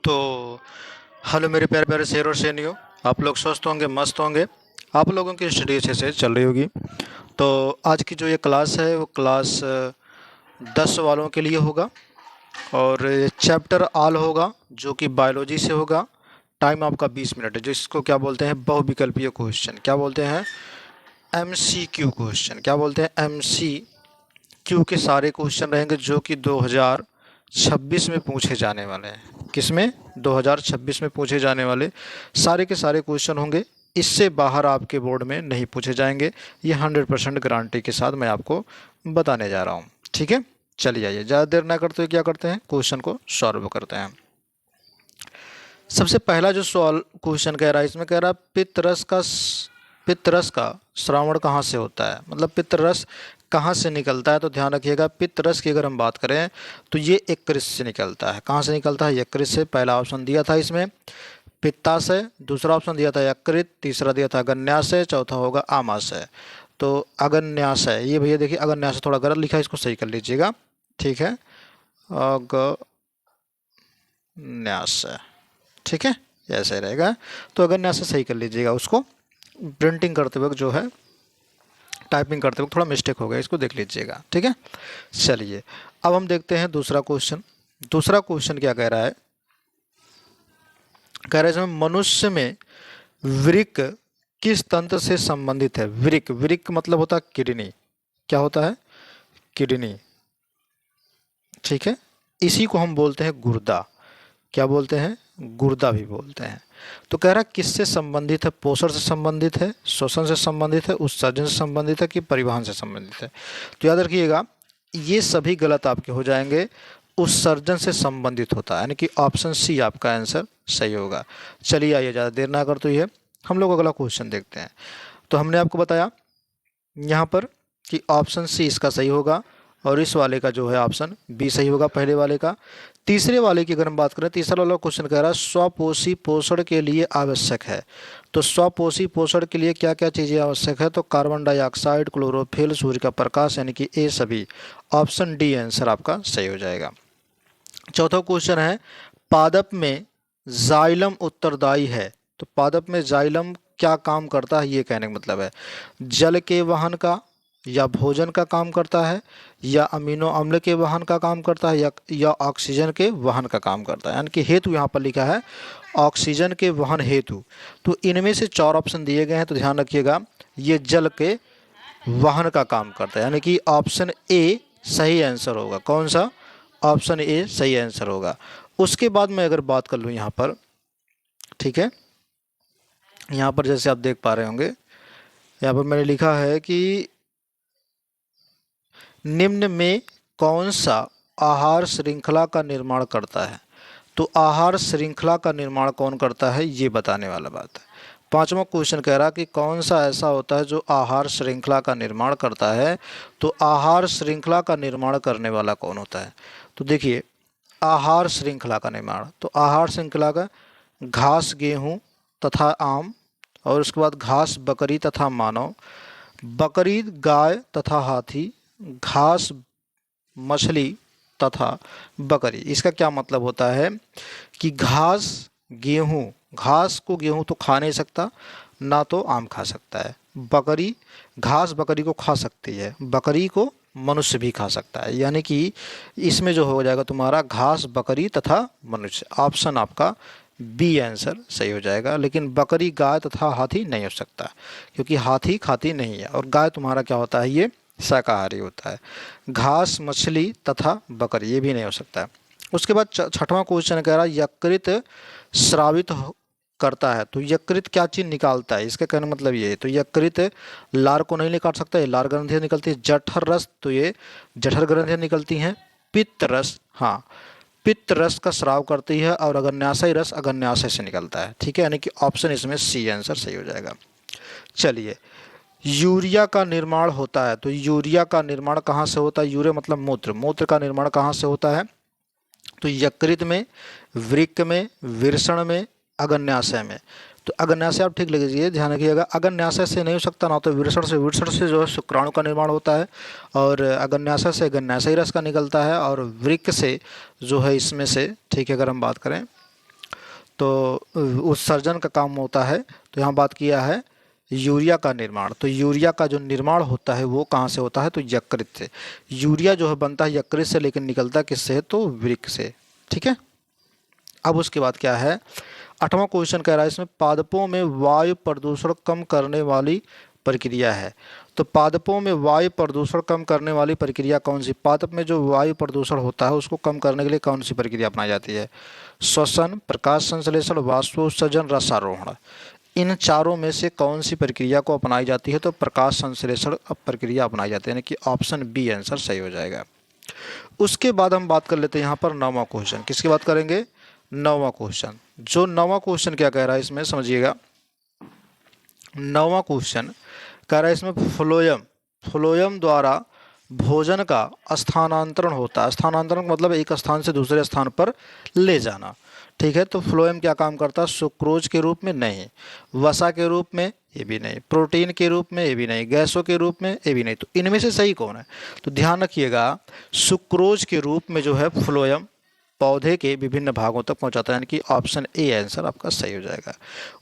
तो हेलो मेरे प्यारे प्यारे शेर और शेरनियों। आप लोग स्वस्थ होंगे, मस्त होंगे। आप लोगों की स्टडी अच्छे से चल रही होगी। तो आज की जो ये क्लास है वो क्लास 10 वालों के लिए होगा और चैप्टर आल होगा जो कि बायोलॉजी से होगा। टाइम आपका 20 मिनट है, जिसको क्या बोलते हैं, बहुविकल्पीय क्वेश्चन। क्या बोलते हैं? MCQ question. क्या बोलते हैं? MCQ के सारे क्वेश्चन रहेंगे जो कि 2026 में पूछे जाने वाले हैं। किसमें? 2026 में पूछे जाने वाले सारे के सारे क्वेश्चन होंगे। इससे बाहर आपके बोर्ड में नहीं पूछे जाएंगे। ये 100% गारंटी के साथ मैं आपको बताने जा रहा हूँ। ठीक है, चलिए आइए, ज़्यादा देर ना करते हुए क्या करते हैं, क्वेश्चन को सॉल्व करते हैं। सबसे पहला जो सवाल क्वेश्चन कह रहा है, इसमें कह रहा है पित्तरस का श्रावण कहाँ से होता है, मतलब पित्तरस कहाँ से निकलता है। तो ध्यान रखिएगा, पित्तरस की अगर हम बात करें तो ये यकृत से निकलता है। कहाँ से निकलता है? यकृत से। पहला ऑप्शन दिया था इसमें पित्ताशय, दूसरा ऑप्शन दिया था यकृत, तीसरा दिया था अगन्याशय, चौथा होगा आमाशय। तो अगन्याशय, ये भैया देखिए अगन्याशय थोड़ा गलत लिखा है, इसको सही कर लीजिएगा। ठीक है, अगन्याशय, ठीक है, ऐसे रहेगा। तो अगन्याशय सही कर लीजिएगा। उसको प्रिंटिंग करते वक्त जो है, टाइपिंग करते वक्त थोड़ा मिस्टेक हो गया, इसको देख लीजिएगा। ठीक है, चलिए अब हम देखते हैं दूसरा क्वेश्चन। दूसरा क्वेश्चन क्या कह रहा है? कह रहा है इसमें मनुष्य में वृक्क किस तंत्र से संबंधित है? वृक्क, वृक्क मतलब होता है किडनी। क्या होता है? किडनी। ठीक है, इसी को हम बोलते हैं गुर्दा। क्या बोलते हैं? गुर्दा भी बोलते हैं। तो कह रहा है किससे संबंधित है? पोषण से संबंधित है, श्वसन से संबंधित है, उत्सर्जन से संबंधित है कि परिवहन से संबंधित है? तो याद रखिएगा, ये सभी गलत आपके हो जाएंगे। उत्सर्जन से संबंधित होता है, यानी कि ऑप्शन सी आपका आंसर सही होगा। चलिए आइए, ज़्यादा देर ना करते हुए हम लोग अगला क्वेश्चन देखते हैं। तो हमने आपको बताया यहाँ पर कि ऑप्शन सी इसका सही होगा और इस वाले का जो है ऑप्शन बी सही होगा, पहले वाले का। तीसरे वाले की अगर हम बात करें, तीसरा वाला क्वेश्चन कह रहा है स्वपोषी पोषण के लिए आवश्यक है। तो स्वपोषी पोषण के लिए क्या क्या चीज़ें आवश्यक है? तो कार्बन डाइऑक्साइड, क्लोरोफिल, सूर्य का प्रकाश, यानी कि ए सभी। ऑप्शन डी आंसर आपका सही हो जाएगा। चौथा क्वेश्चन है पादप में जाइलम उत्तरदायी है। तो पादप में जाइलम क्या काम करता है, ये कहने का मतलब है जल के वहन का, या भोजन का काम करता है, या अमीनो अम्ल के वहन का काम करता है, या ऑक्सीजन के वहन का काम करता है। यानी कि हेतु यहाँ पर लिखा है ऑक्सीजन के वहन हेतु। तो इनमें से 4 ऑप्शन दिए गए हैं, तो ध्यान रखिएगा ये जल के वहन का काम करता है, यानी कि ऑप्शन ए सही आंसर होगा। कौन सा? ऑप्शन ए सही आंसर होगा। उसके बाद मैं अगर बात कर लूँ यहाँ पर, ठीक है, यहाँ पर जैसे आप देख पा रहे होंगे, यहाँ पर मैंने लिखा है कि निम्न में कौन सा आहार श्रृंखला का निर्माण करता है? तो आहार श्रृंखला का निर्माण कौन करता है, ये बताने वाला बात है। पांचवा क्वेश्चन कह रहा कि कौन सा ऐसा होता है जो आहार श्रृंखला का निर्माण करता है? तो आहार श्रृंखला का निर्माण करने वाला कौन होता है? तो देखिए आहार श्रृंखला का निर्माण, तो आहार श्रृंखला का घास, गेहूं तथा आम, और उसके बाद घास बकरी तथा मानव, बकरी गाय तथा हाथी, घास मछली तथा बकरी। इसका क्या मतलब होता है कि घास गेहूं, घास को गेहूं तो खा नहीं सकता, ना तो आम खा सकता है। बकरी, घास बकरी को खा सकती है, बकरी को मनुष्य भी खा सकता है। यानी कि इसमें जो हो जाएगा तुम्हारा घास, बकरी तथा मनुष्य। ऑप्शन आपका बी आंसर सही हो जाएगा। लेकिन बकरी, गाय तथा हाथी नहीं हो सकता, क्योंकि हाथी खाती नहीं है, और गाय तुम्हारा क्या होता है, ये शाकाहारी होता है। घास, मछली तथा बकरी ये भी नहीं हो सकता है। उसके बाद छठवां क्वेश्चन कह रहा है यकृत स्रावित करता है। तो यकृत क्या चीज निकालता है, इसका कहने मतलब ये है। तो यकृत लार को नहीं निकाल सकता, ये लार ग्रंथियां निकलती है। जठर रस, तो ये जठर ग्रंथियां निकलती हैं। पित्त रस, हाँ पित्त रस का स्राव करती है। और अगन्याशय रस अगन्याशय से निकलता है। ठीक है, यानी कि ऑप्शन इसमें सी आंसर सही हो जाएगा। चलिए, यूरिया का निर्माण होता है। तो यूरिया का निर्माण कहाँ से होता है? यूरिया मतलब मूत्र, मूत्र का निर्माण कहाँ से होता है? तो यकृत में, वृक्क में, वृषण में, अगन्याशय में। तो अगन्याशय आप ठीक लिख लीजिए, ध्यान रखिएगा अगन्याशय से नहीं हो सकता, ना तो वृषण से। वृषण से जो है शुक्राणु का निर्माण होता है, और अगन्याशय से अगन्याशयी रस का निकलता है, और वृक्क से जो है इसमें से, ठीक है, अगर हम बात करें तो उत्सर्जन का काम होता है। तो यहाँ बात किया है यूरिया का निर्माण। तो यूरिया का जो निर्माण होता है वो कहाँ से होता है? तो यकृत से। यूरिया जो है बनता है यकृत से, लेकिन निकलता किससे है? तो वृक्क से। ठीक है। अब उसके बाद क्या है, 8वां क्वेश्चन कह रहा है इसमें पादपों में वायु प्रदूषण कम करने वाली प्रक्रिया है। तो पादपों में वायु प्रदूषण कम करने वाली प्रक्रिया कौन सी? पादप में जो वायु प्रदूषण होता है उसको कम करने के लिए कौन सी प्रक्रिया अपनाई जाती है? श्वसन, प्रकाश संश्लेषण, वाष्पोत्सर्जन, रसारोहण। इन चारों में से कौन सी प्रक्रिया को अपनाई जाती है? तो प्रकाश संश्लेषण प्रक्रिया अपनाई जाती है, यानी कि ऑप्शन बी आंसर सही हो जाएगा। उसके बाद हम बात कर लेते हैं यहाँ पर 9वां क्वेश्चन। किसकी बात करेंगे? 9वां क्वेश्चन। जो 9वां क्वेश्चन क्या कह रहा है इसमें समझिएगा। 9वां क्वेश्चन कह रहा है इसमें फ्लोएम द्वारा भोजन का स्थानांतरण होता है। स्थानांतरण मतलब एक स्थान से दूसरे स्थान पर ले जाना। ठीक है। तो फ्लोएम क्या काम करता है? सुक्रोज के रूप में नहीं, वसा के रूप में ये भी नहीं, प्रोटीन के रूप में ये भी नहीं, गैसों के रूप में ये भी नहीं। तो इनमें से सही कौन है? तो ध्यान रखिएगा, सुक्रोज के रूप में जो है फ्लोएम पौधे के विभिन्न भागों तक पहुंचाता है, यानी कि ऑप्शन ए आंसर आपका सही हो जाएगा।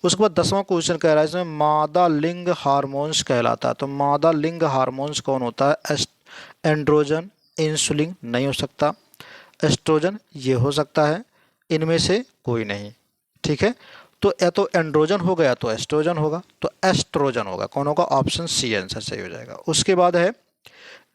उसके बाद 10वां क्वेश्चन कह रहा है इसमें मादा लिंग हार्मोन्स कहलाता है। तो मादा लिंग हार्मोन्स कौन होता है? एंड्रोजन, इंसुलिन नहीं हो सकता, एस्ट्रोजन ये हो सकता है, इनमें से कोई नहीं। ठीक है। तो या तो एंड्रोजन हो गया तो एस्ट्रोजन होगा, तो एस्ट्रोजन होगा। कौन होगा? ऑप्शन सी आंसर सही हो जाएगा। उसके बाद है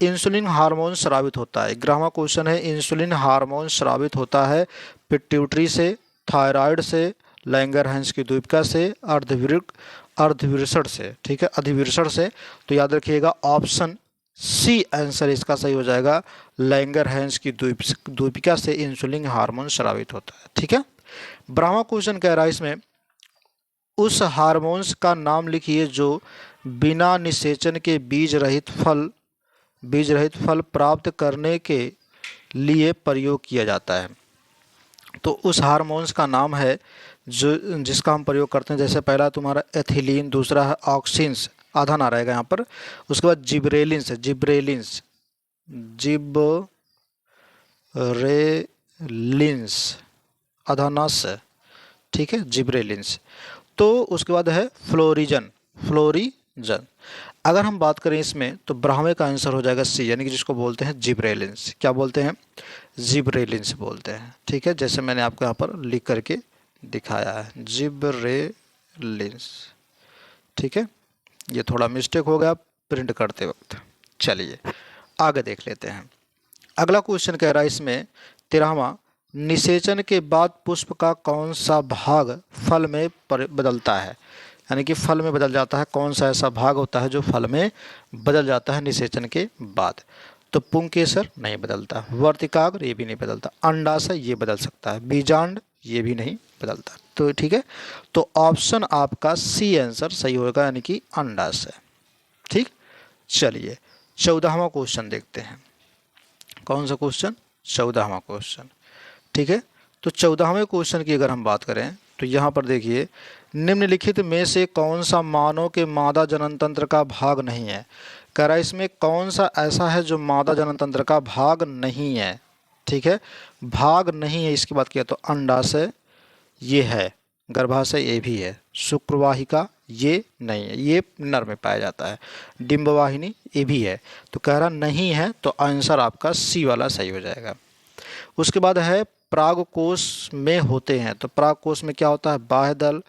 इंसुलिन हार्मोन स्रावित होता है। 11वां क्वेश्चन है इंसुलिन हार्मोन स्रावित होता है पिट्यूटरी से, थायराइड से, लैंगरहैंस की द्वीपिका से, अर्धविरसण से। ठीक है, अधिविरसण से। तो याद रखिएगा ऑप्शन सी आंसर इसका सही हो जाएगा। लैंगरहैंस की द्वीपिका से इंसुलिन हार्मोन स्रावित होता है। ठीक है। 12वां क्वेश्चन कह रहा है इसमें उस हार्मोन्स का नाम लिखिए जो बिना निषेचन के बीज रहित फल प्राप्त करने के लिए प्रयोग किया जाता है। तो उस हार्मोन्स का नाम है जो जिसका हम प्रयोग करते हैं। जैसे पहला तुम्हारा एथिलीन, दूसरा है ऑक्सिन्स, आधा ना रहेगा यहाँ पर। उसके बाद जिब्रेलिन्स आधा नास है। ठीक है, जिब्रेलिन्स। तो उसके बाद है फ्लोरीजन। अगर हम बात करें इसमें तो ब्राह्मण का आंसर हो जाएगा सी, यानी कि जिसको बोलते हैं जिब्रेलिन्स। क्या बोलते हैं? जिब्रेलिन्स बोलते हैं। ठीक है, जैसे मैंने आपको यहाँ पर लिख करके दिखाया है, जिब्रेलिन्स। ठीक है, ये थोड़ा मिस्टेक हो गया प्रिंट करते वक्त। चलिए आगे देख लेते हैं। अगला क्वेश्चन कह रहा है इसमें 13वां, निषेचन के बाद पुष्प का कौन सा भाग फल में बदलता है? यानी कि फल में बदल जाता है। कौन सा ऐसा भाग होता है जो फल में बदल जाता है निषेचन के बाद? तो पुंकेसर नहीं बदलता, वर्तिकाग्र ये भी नहीं बदलता, अंडाशय ये बदल सकता है, बीजांड ये भी नहीं बदलता। तो ठीक है, तो ऑप्शन आपका सी आंसर सही होगा, यानी कि अंडाशय। ठीक, चलिए 14वां क्वेश्चन देखते हैं। कौन सा क्वेश्चन? 14वां क्वेश्चन। ठीक है, तो 14वें क्वेश्चन की अगर हम बात करें तो यहाँ पर देखिए, निम्नलिखित में से कौन सा मानव के मादा जनन तंत्र का भाग नहीं है? कह रहा है इसमें कौन सा ऐसा है जो मादा जनन तंत्र का भाग नहीं है? ठीक है, भाग नहीं है। इसकी बात किया तो अंडाशय ये है, गर्भाशय ये भी है, शुक्रवाहिका ये नहीं है, ये नर में पाया जाता है, डिंबवाहिनी ये भी है। तो कह रहा नहीं है, तो आंसर आपका सी वाला सही हो जाएगा। उसके बाद है प्रागकोश में होते हैं। तो प्रागकोश में क्या होता है? बाह्यदल,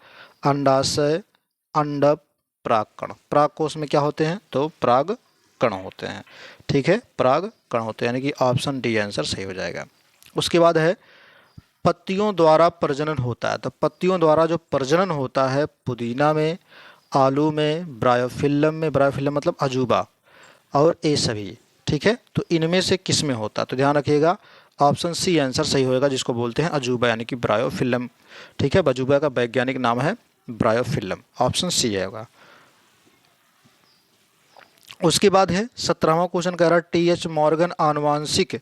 अंडाशय, अंडप, प्रागकण। प्रागकोश में क्या होते हैं? तो प्रागकण होते हैं। ठीक है, प्रागकण होते हैं, यानी कि ऑप्शन डी आंसर सही हो जाएगा। उसके बाद है पत्तियों द्वारा प्रजनन होता है। तो पत्तियों द्वारा जो प्रजनन होता है पुदीना में, आलू में, ब्रायोफिल्लम मतलब अजूबा, और ये सभी। ठीक है, तो इनमें से किस में होता है? तो ध्यान रखिएगा ऑप्शन सी आंसर सही होएगा, जिसको बोलते हैं अजूबा, यानी कि ब्रायोफिल्लम। ठीक है, अजूबा का वैज्ञानिक नाम है ब्रायोफिल्लम, ऑप्शन सी आएगा। उसके बाद है 17वां क्वेश्चन कह रहा है टी.एच. मॉर्गन आनुवांशिक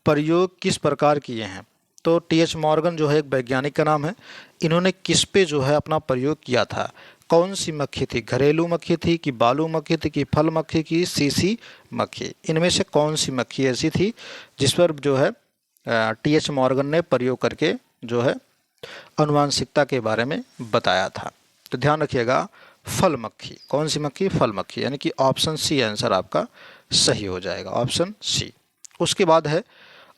प्रयोग किस प्रकार किए हैं? तो टी.एच. मॉर्गन जो है एक वैज्ञानिक का नाम है। इन्होंने किस पे जो है अपना प्रयोग किया था? कौन सी मक्खी थी? घरेलू मक्खी थी कि बालू मक्खी थी कि फल मक्खी की सीसी मक्खी? इनमें से कौन सी मक्खी ऐसी थी जिस पर जो है टी.एच. मॉर्गन ने प्रयोग करके जो है अनुवांशिकता के बारे में बताया था। तो ध्यान रखिएगा, फल मक्खी, कौन सी मक्खी? फल मक्खी, यानी कि ऑप्शन सी आंसर आपका सही हो जाएगा, ऑप्शन सी। उसके बाद है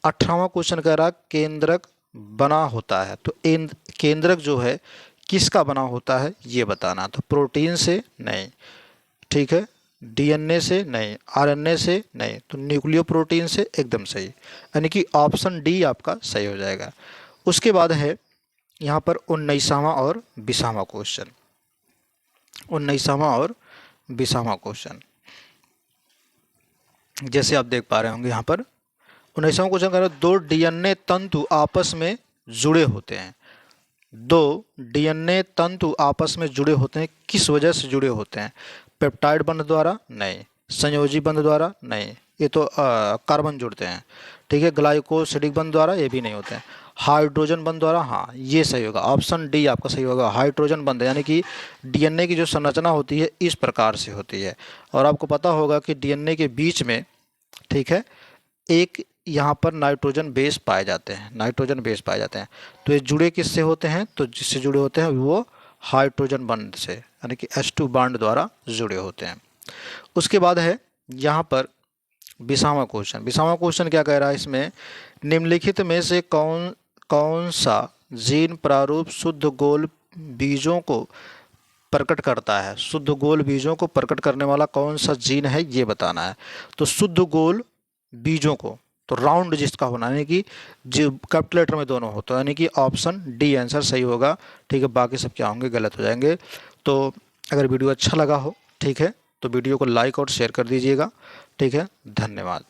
18वां क्वेश्चन कह रहा केंद्रक बना होता है, तो केंद्रक जो है किसका बना होता है ये बताना। तो प्रोटीन से नहीं, ठीक है, डीएनए से नहीं, आरएनए से नहीं, तो न्यूक्लियो प्रोटीन से एकदम सही, यानी कि ऑप्शन डी आपका सही हो जाएगा। उसके बाद है यहाँ पर 19वां और 20वां क्वेश्चन, 19वां और 20वां क्वेश्चन जैसे आप देख पा रहे होंगे यहाँ पर 19वां क्वेश्चन कह रहा है दो डीएनए तंतु आपस में जुड़े होते हैं, दो डीएनए तंतु आपस में जुड़े होते हैं, किस वजह से जुड़े होते हैं? पेप्टाइड बंध द्वारा? नहीं। संयोजी बंध द्वारा? नहीं, ये तो कार्बन जुड़ते हैं, ठीक है। ग्लाइकोसिडिक बंध द्वारा? ये भी नहीं होते हैं। हाइड्रोजन बंध द्वारा? हाँ, ये सही होगा, ऑप्शन डी आपका सही होगा, हाइड्रोजन बंध, यानी कि डीएनए की जो संरचना होती है इस प्रकार से होती है। और आपको पता होगा कि डीएनए के बीच में, ठीक है, एक यहाँ पर नाइट्रोजन बेस पाए जाते हैं, नाइट्रोजन बेस पाए जाते हैं। तो ये जुड़े किससे होते हैं? तो जिससे जुड़े होते हैं वो हाइड्रोजन बंध से, यानी कि H2 बॉन्ड द्वारा जुड़े होते हैं। उसके बाद है यहाँ पर 20वां क्वेश्चन, 20वां क्वेश्चन क्या कह रहा है इसमें, निम्नलिखित में से कौन सा जीन प्रारूप शुद्ध गोल बीजों को प्रकट करता है? शुद्ध गोल बीजों को प्रकट करने वाला कौन सा जीन है ये बताना है। तो शुद्ध गोल बीजों को, तो राउंड जिसका होना, यानी कि जो कैपिटल लेटर में दोनों हो, तो यानी कि ऑप्शन डी आंसर सही होगा, ठीक है। बाकी सब क्या होंगे? गलत हो जाएंगे। तो अगर वीडियो अच्छा लगा हो, ठीक है, तो वीडियो को लाइक और शेयर कर दीजिएगा, ठीक है। धन्यवाद।